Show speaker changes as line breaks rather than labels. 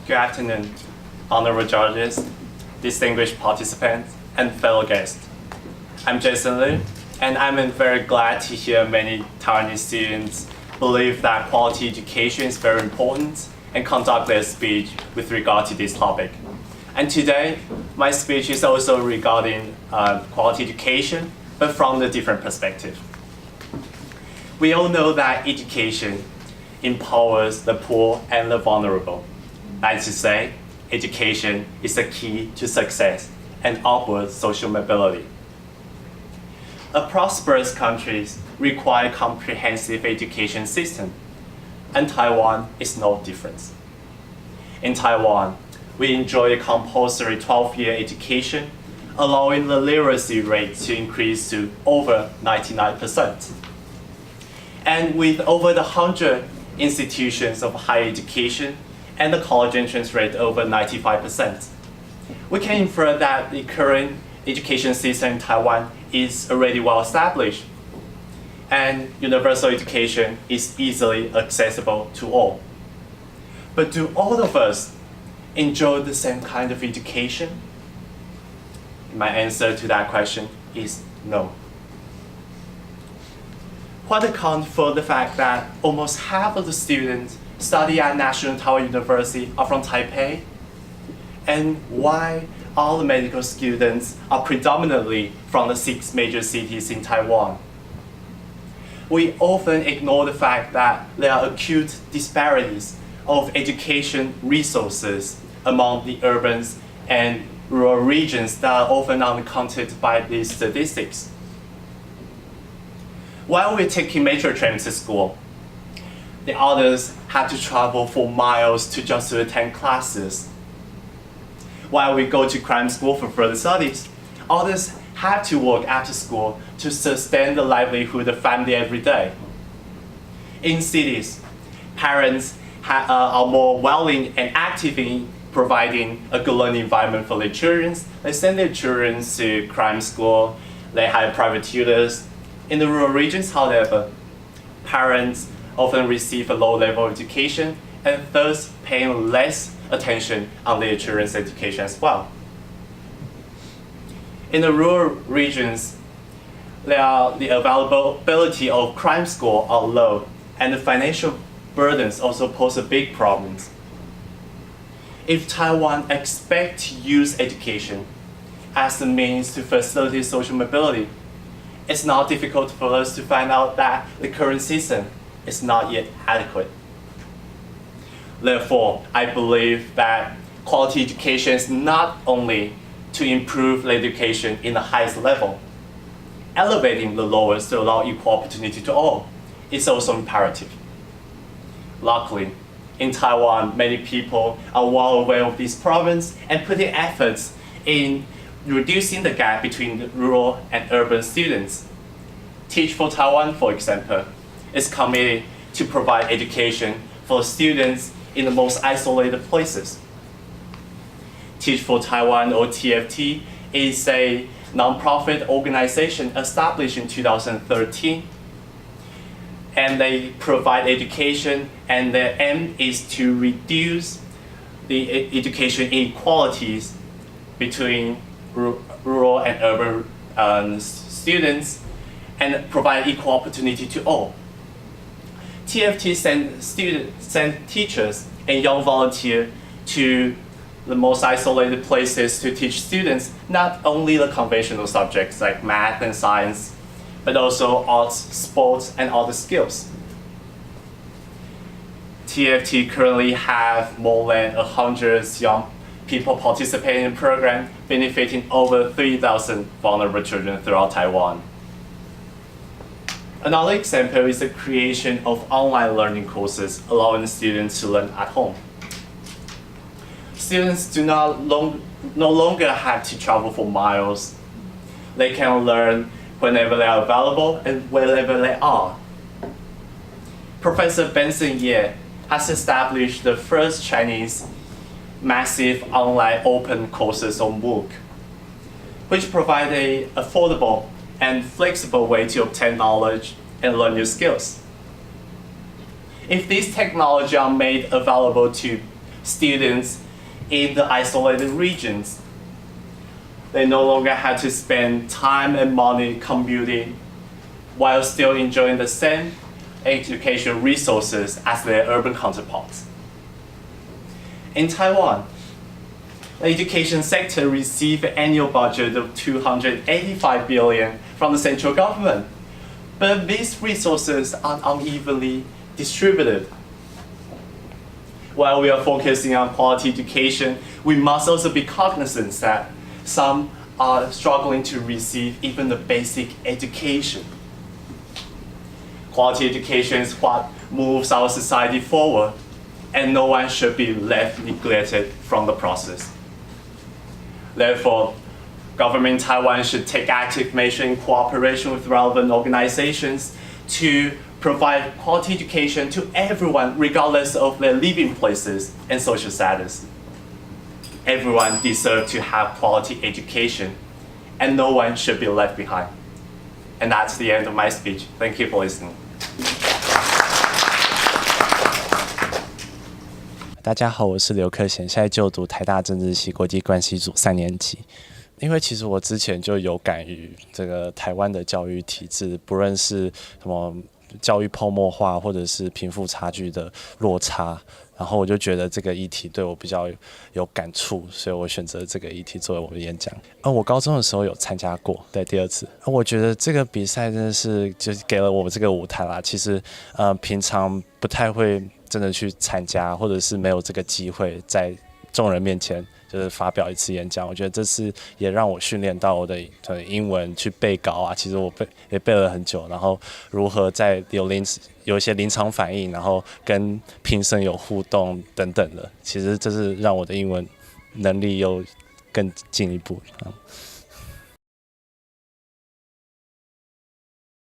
Good afternoon, honorable judges, distinguished participants, and fellow guests. I'm Jason Liu, and I'm very glad to hear many Taiwanese students believe that quality education is very important and conduct their speech with regard to this topic. And today, my speech is also regarding quality education, but from a different perspective. We all know that education empowers the poor and the vulnerable. That is to say, education is the key to success and upward social mobility. A prosperous countries require comprehensive education system, and Taiwan is no different. In Taiwan, we enjoy a compulsory 12-year education, allowing the literacy rate to increase to over 99%. And with over 100 institutions of higher education and the college entrance rate over 95%, we can infer that the current education system in Taiwan is already well established, and universal education is easily accessible to all. But do all of us enjoy the same kind of education? My answer to that question is no. What accounts for the fact that almost half of the students study at National Taiwan University are from Taipei? And why all the medical students are predominantly from the 6 major cities in Taiwan? We often ignore the fact that there are acute disparities of education resources among the urban and rural regions that are often unaccounted by these statistics. While we're taking metro trains to school, the others have to travel for miles just to attend classes. While we go to crime school for further studies, others have to work after school to sustain the livelihood of family every day. In cities, parents are more willing and active in providing a good learning environment for their children. They send their children to crime school, they hire private tutors. In the rural regions, however, parents often receive a low level of education and thus paying less attention on their children's education as well. In the rural regions, the availability of crime school are low, and the financial burdens also pose a big problem. If Taiwan expects to use education as the means to facilitate social mobility, it's not difficult for us to find out that the current system is not yet adequate. Therefore, I believe that quality education is not only to improve the education in the highest level, elevating the lowest to allow equal opportunity to all is also imperative. Luckily, in Taiwan, many people are well aware of this problems and putting efforts in reducing the gap between the rural and urban students. Teach for Taiwan, for example, is committed to provide education for students in the most isolated places. Teach for Taiwan, or TFT, is a nonprofit organization established in 2013. And they provide education, and their aim is to reduce the education inequalities between rural and urban students and provide equal opportunity to all. TFT send teachers and young volunteers to the most isolated places to teach students not only the conventional subjects like math and science, but also arts, sports, and other skills. TFT currently have more than 100 young people participating in the program, benefiting over 3,000 vulnerable children throughout Taiwan. Another example is the creation of online learning courses, allowing students to learn at home. Students do no longer have to travel for miles. They can learn whenever they are available and wherever they are. Professor Benson Ye has established the first Chinese massive online open courses on MOOC, which provide an affordable and flexible way to obtain knowledge and learn new skills. If these technologies are made available to students in the isolated regions. They no longer had to spend time and money commuting while still enjoying the same educational resources as their urban counterparts. In Taiwan, the education sector received an annual budget of 285 billion from the central government, but these resources are unevenly distributed. While we are focusing on quality education, we must also be cognizant that some are struggling to receive even the basic education. Quality education is what moves our society forward, and no one should be left neglected from the process. Therefore, government in Taiwan should take active measures in cooperation with relevant organizations to provide quality education to everyone regardless of their living places and social status. Everyone deserves to have quality education, and no one should be left behind. And that's the end of my speech. Thank you for listening.
大家好，我是刘克贤，现在就读台大政治系国际关系组3年级。因为其实我之前就有感于这个台湾的教育体制，不论是什么教育泡沫化，或者是贫富差距的落差，然后我就觉得这个议题对我比较有感触，所以我选择这个议题作为我的演讲。我高中的时候有参加过，对，第2次。我觉得这个比赛真的是就是给了我这个舞台啦。其实平常不太会真的去参加，或者是没有这个机会在众人面前就是发表一次演讲。我觉得这次也让我训练到我的英文去背稿啊，其实我也背了很久，然后如何在有一些临场反应，然后跟评审有互动等等的，其实这是让我的英文能力又更进一步。